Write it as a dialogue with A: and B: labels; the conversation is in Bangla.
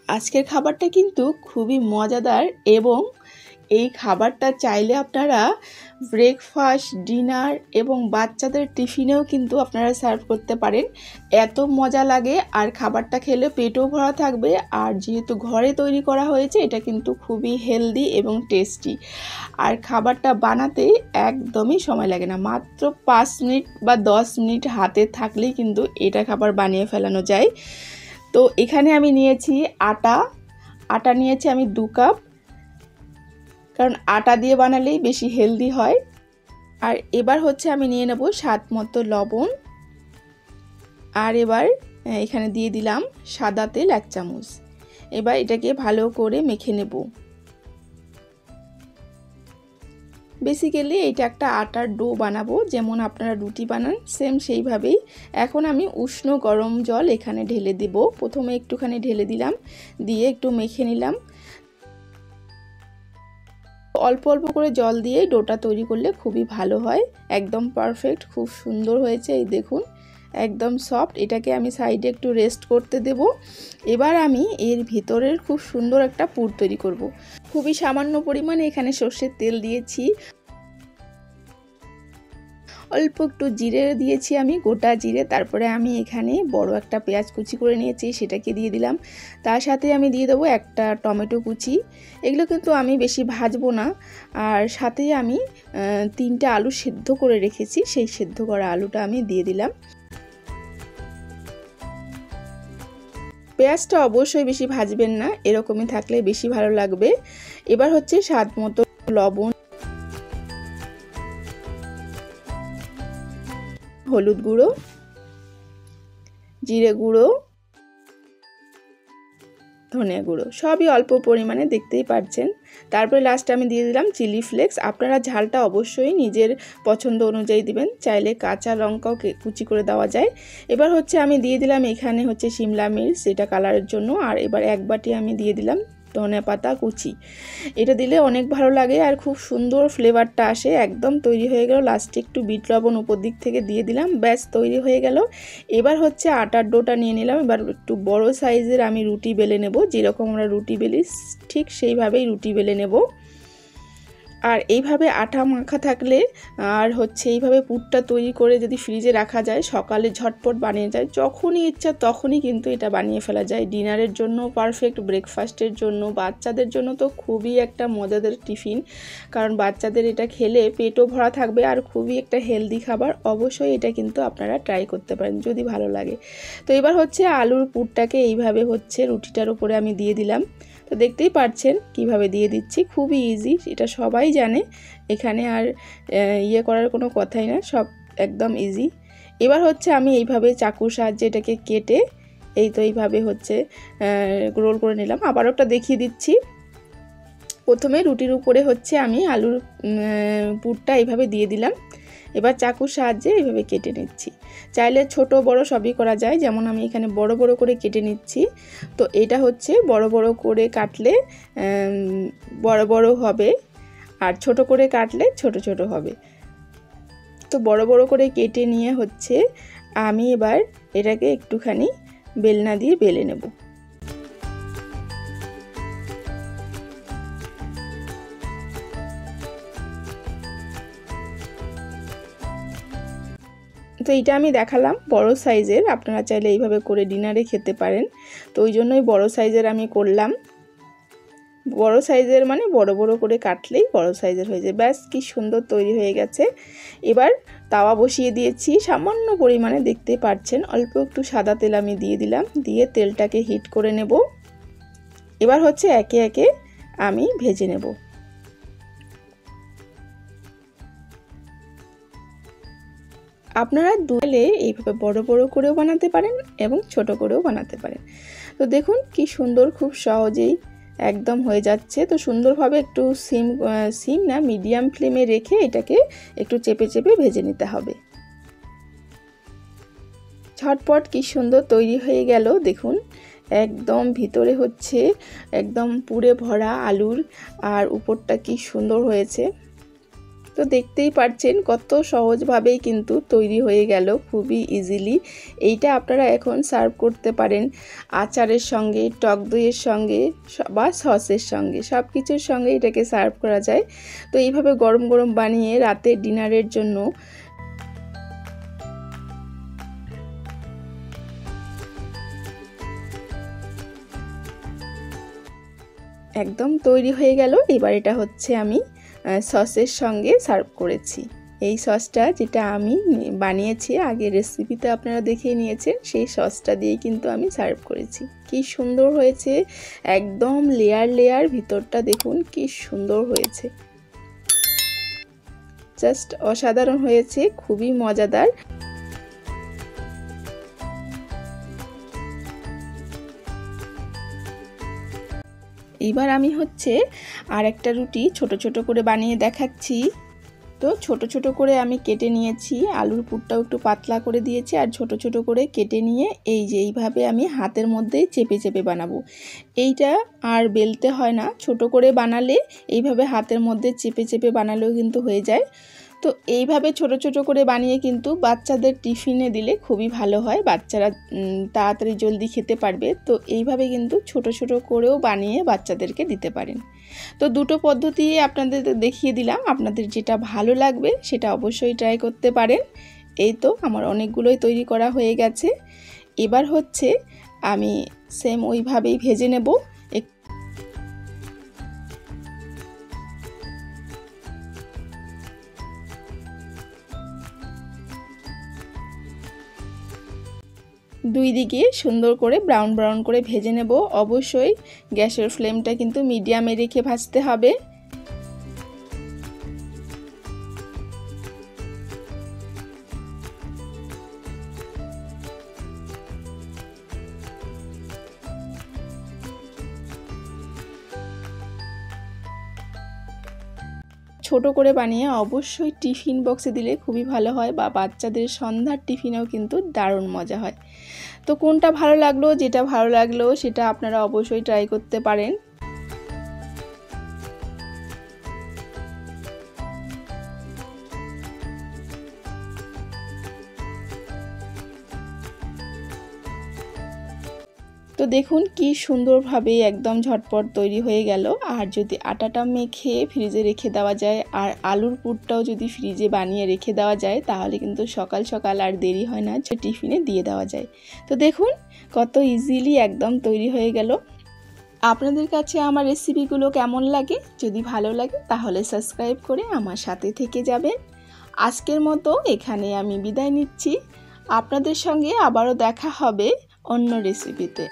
A: আজকের খাবারটা কিন্তু খুবই মজাদার এবং এই খাবারটা চাইলে আপনারা ব্রেকফাস্ট, ডিনার এবং বাচ্চাদের টিফিনেও কিন্তু আপনারা সার্ভ করতে পারেন। এত মজা লাগে আর খাবারটা খেলে পেটও ভরা থাকবে। আর যেহেতু ঘরে তৈরি করা হয়েছে এটা কিন্তু খুবই হেলদি এবং টেস্টি। আর খাবারটা বানাতে একদমই সময় লাগে না, মাত্র 5 মিনিট বা 10 মিনিট হাতে থাকলেই কিন্তু এটা খাবার বানিয়ে ফেলানো যায়। তো এখানে আমি নিয়েছি আটা নিয়েছি আমি 2 কাপ, কারণ আটা দিয়ে বানালেই বেশি হেলদি হয়। আর এবার হচ্ছে আমি নিয়ে নেব স্বাদ মতো লবণ। আর এবার এখানে দিয়ে দিলাম সাদা তেল 1 চামচ। এবার এটাকে ভালো করে মেখে নেব। বেসিক্যালি এটা একটা আটার ডো বানাবো, যেমন আপনারা রুটি বানান সেম সেইভাবেই। এখন আমি উষ্ণ গরম জল এখানে ঢেলে দেব। প্রথমে একটুখানি ঢেলে দিলাম, দিয়ে একটু মেখে নিলাম। অল্প অল্প করে জল দিয়ে ডোটা তৈরি করলে খুবই ভালো হয়। একদম পারফেক্ট, খুব সুন্দর হয়েছে। এই দেখুন একদম সফট। এটাকে আমি সাইডে একটু রেস্ট করতে দেব। এবার আমি এর ভিতরের খুব সুন্দর একটা পুর তৈরি করব। খুবই সামান্য পরিমাণে এখানে সর্ষের তেল দিয়েছি, অল্প একটু জিরে দিয়েছি আমি, গোটা জিরে। তারপরে আমি এখানে বড় একটা পেঁয়াজ কুচি করে নিয়েছি, সেটাকে দিয়ে দিলাম। তার সাথে আমি দিয়ে দেবো একটা টমেটো কুচি। এগুলো কিন্তু আমি বেশি ভাজবো না। আর সাথে আমি 3টা আলু সেদ্ধ করে রেখেছি, সেই সেদ্ধ করা আলুটা আমি দিয়ে দিলাম। পেঁয়াজটা অবশ্যই বেশি ভাজবেন না, এরকমই থাকলে বেশি ভালো লাগবে। এবার হচ্ছে স্বাদ মতো লবণ, হলুদ গুঁড়ো, জিরে গুঁড়ো, ধনিয়া গুঁড়ো, সবই অল্প পরিমাণে, দেখতেই পাচ্ছেন। তারপরে লাস্টে আমি দিয়ে দিলাম চিলি ফ্লেক্স। আপনারা ঝালটা অবশ্যই নিজের পছন্দ অনুযায়ী দিবেন, চাইলে কাঁচা লঙ্কাও কুচি করে দেওয়া যায়। এবার হচ্ছে আমি দিয়ে দিলাম এখানে হচ্ছে শিমলা মির্চ, এটা কালারের জন্য। আর এবার 1 বাটি আমি দিয়ে দিলাম ধনে পাতা কুচি। এটা দিলে অনেক ভালো লাগে আর খুব সুন্দর ফ্লেভারটা আসে। একদম তৈরি হয়ে গেল। লাস্টে একটু বিট লবণ উপর দিক থেকে দিয়ে দিলাম, ব্যাস তৈরি হয়ে গেল। এবার হচ্ছে আটার ডোটা নিয়ে নিলাম। এবার একটু বড় সাইজের আমি রুটি বেলে নেব, যেরকম আমরা রুটি বেলি ঠিক সেইভাবেই রুটি বেলে নেব। আর এইভাবে আটা মাখা থাকলে আর হচ্ছে এইভাবে পুরটা তৈরি করে যদি ফ্রিজে রাখা যায়, সকালে ঝটপট বানিয়ে যায়, যখনই ইচ্ছা তখনই কিন্তু এটা বানিয়ে ফেলা যায়। ডিনারের জন্য পারফেক্ট, ব্রেকফাস্টের জন্য, বাচ্চাদের জন্য তো খুবই একটা মজাদার টিফিন, কারণ বাচ্চাদের এটা খেলে পেটও ভরা থাকবে আর খুবই একটা হেলদি খাবার। অবশ্যই এটা কিন্তু আপনারা ট্রাই করতে পারেন যদি ভালো লাগে। তো এবার হচ্ছে আলুর পুরটাকে এইভাবে হচ্ছে রুটিটার উপরে আমি দিয়ে দিলাম। তো দেখতেই পাচ্ছেন কিভাবে দিয়ে দিচ্ছি, খুবই ইজি, এটা সবাই জানে। এখানে আর ইয়ে করার কোনো কথাই না, সব একদম ইজি। এবার হচ্ছে আমি এইভাবে চাকুর সাহায্যে এটাকে কেটে এই তো এইভাবে হচ্ছে রোল করে নিলাম। আবার একটা দেখিয়ে দিচ্ছি। প্রথমে রুটির উপরে হচ্ছে আমি আলুর পুরটা এইভাবে দিয়ে দিলাম। এবার চাকুর সাহায্যে এইভাবে কেটে নিচ্ছি। চাইলে ছোট বড় সবই করা যায়, যেমন আমি এখানে বড় বড় করে কেটে নিচ্ছি। তো এটা হচ্ছে বড় বড় করে কাটলে বড় বড় হবে, আর ছোট করে কাটলে ছোট ছোট হবে। তো বড় বড় করে কেটে নিয়ে হচ্ছে আমি এবার এটাকে একটুখানি বেলনা দিয়ে বেলে নেব। তো এটা আমি দেখালাম বড় সাইজের, আপনারা চাইলে এইভাবে করে ডিনারে খেতে পারেন। তো ওই জন্যই বড় সাইজের আমি করলাম। বড় সাইজের মানে বড় বড় করে কাটলেই বড় সাইজের হয়ে যায়। ব্যাস কি সুন্দর তৈরি হয়ে গেছে। এবার তাওয়া বসিয়ে দিয়েছি সামান্য পরিমাণে, দেখতে পাচ্ছেন অল্প একটু সাদা তেল আমি দিয়ে দিলাম, দিয়ে তেলটাকে হিট করে নেব। এবার হচ্ছে একে একে আমি ভেজে নেব। আপনারা দুলে এইভাবে বড় বড় করেও বানাতে পারেন এবং ছোট করেও বানাতে পারেন। তো দেখুন কি সুন্দর, খুব সহজেই একদম হয়ে যাচ্ছে। তো সুন্দরভাবে একটু সিম না মিডিয়াম ফ্লেমে রেখে এটাকে একটু চেপে চেপে ভেজে নিতে হবে। ঝটপট কি সুন্দর তৈরি হয়ে গেল দেখুন। একদম ভিতরে হচ্ছে একদম পুরে ভরা আলুর, আর উপরটা কি সুন্দর হয়েছে। তো দেখতেই পাচ্ছেন কত সহজভাবেই কিন্তু তৈরি হয়ে গেল, খুবই ইজিলি। এইটা আপনারা এখন সার্ভ করতে পারেন আচারের সঙ্গে, টক দইয়ের সঙ্গে বা সসের সঙ্গে, সব কিছুর সঙ্গে এটাকে সার্ভ করা যায়। তো এইভাবে গরম গরম বানিয়ে রাতে ডিনারের জন্য একদম তৈরি হয়ে গেল। এবার এটা হচ্ছে আমি সসের সঙ্গে সার্ভ করেছি। এই সসটা যেটা আমি বানিয়েছি, আগে রেসিপিতে আপনারা দেখে নিয়েছেন, সেই সসটা দিয়ে কিন্তু আমি সার্ভ করেছি। কি সুন্দর হয়েছে, একদম লেয়ার লেয়ার, ভিতরটা দেখুন কি সুন্দর হয়েছে, জাস্ট অসাধারণ হয়েছে, খুবই মজাদার। এবার আমি হচ্ছে আর একটা রুটি ছোট ছোট করে বানিয়ে দেখাচ্ছি। তো ছোট ছোট করে আমি কেটে নিয়েছি, আলুর পুরটাও একটু পাতলা করে দিয়েছি, আর ছোট ছোট করে কেটে নিয়ে এই যে এইভাবে আমি হাতের মধ্যেই চেপে চেপে বানাবো। এইটা আর বেলতে হয় না, ছোট করে বানালে এইভাবে হাতের মধ্যে চেপে চেপে বানালেও কিন্তু হয়ে যায়। তো এইভাবে ছোট ছোট করে বানিয়ে কিন্তু বাচ্চাদের টিফিনে দিলে খুবই ভালো হয়, বাচ্চারা তাড়াতাড়ি জলদি খেতে পারবে। তো এইভাবে কিন্তু ছোট ছোট করেও বানিয়ে বাচ্চাদেরকে দিতে পারেন। তো দুটো পদ্ধতি আপনাদের দেখিয়ে দিলাম, আপনাদের যেটা ভালো লাগবে সেটা অবশ্যই ট্রাই করতে পারেন। এই তো আমার অনেকগুলোই তৈরি করা হয়ে গেছে। এবার হচ্ছে আমি সেম ওইভাবেই ভেজে নেব। দুই দিকে সুন্দর করে ব্রাউন ব্রাউন করে ভেজে নেব। অবশ্যই গ্যাসের ফ্লেমটা কিন্তু মিডিয়ামে রেখে ভাজতে হবে। ছোট করে বানিয়ে অবশ্যই টিফিন বক্সে দিলে খুবই ভালো হয়, বা বাচ্চাদের সন্ধ্যার টিফিনেও কিন্তু দারুণ মজা হয়। তো কোনটা ভালো লাগলো, যেটা ভালো লাগলো সেটা আপনারা অবশ্যই ট্রাই করতে পারেন। তো দেখুন কি সুন্দরভাবে একদম ঝটপট তৈরি হয়ে গেল। আর যদি আটাটা মেখে ফ্রিজে রেখে দেওয়া যায়, আর আলুর পুরটাও যদি ফ্রিজে বানিয়ে রেখে দেওয়া যায়, তাহলে কিন্তু সকাল সকাল আর দেরি হয় না, যে টিফিনে দিয়ে দেওয়া যায়। তো দেখুন কত ইজিলি একদম তৈরি হয়ে গেল। আপনাদের কাছে আমার রেসিপিগুলো কেমন লাগে? যদি ভালো লাগে তাহলে সাবস্ক্রাইব করে আমার সাথে থেকে যাবেন। আজকের মতো এখানে আমি বিদায় নিচ্ছি। আপনাদের সঙ্গে আবারও দেখা হবে অন্য রেসিপিতে।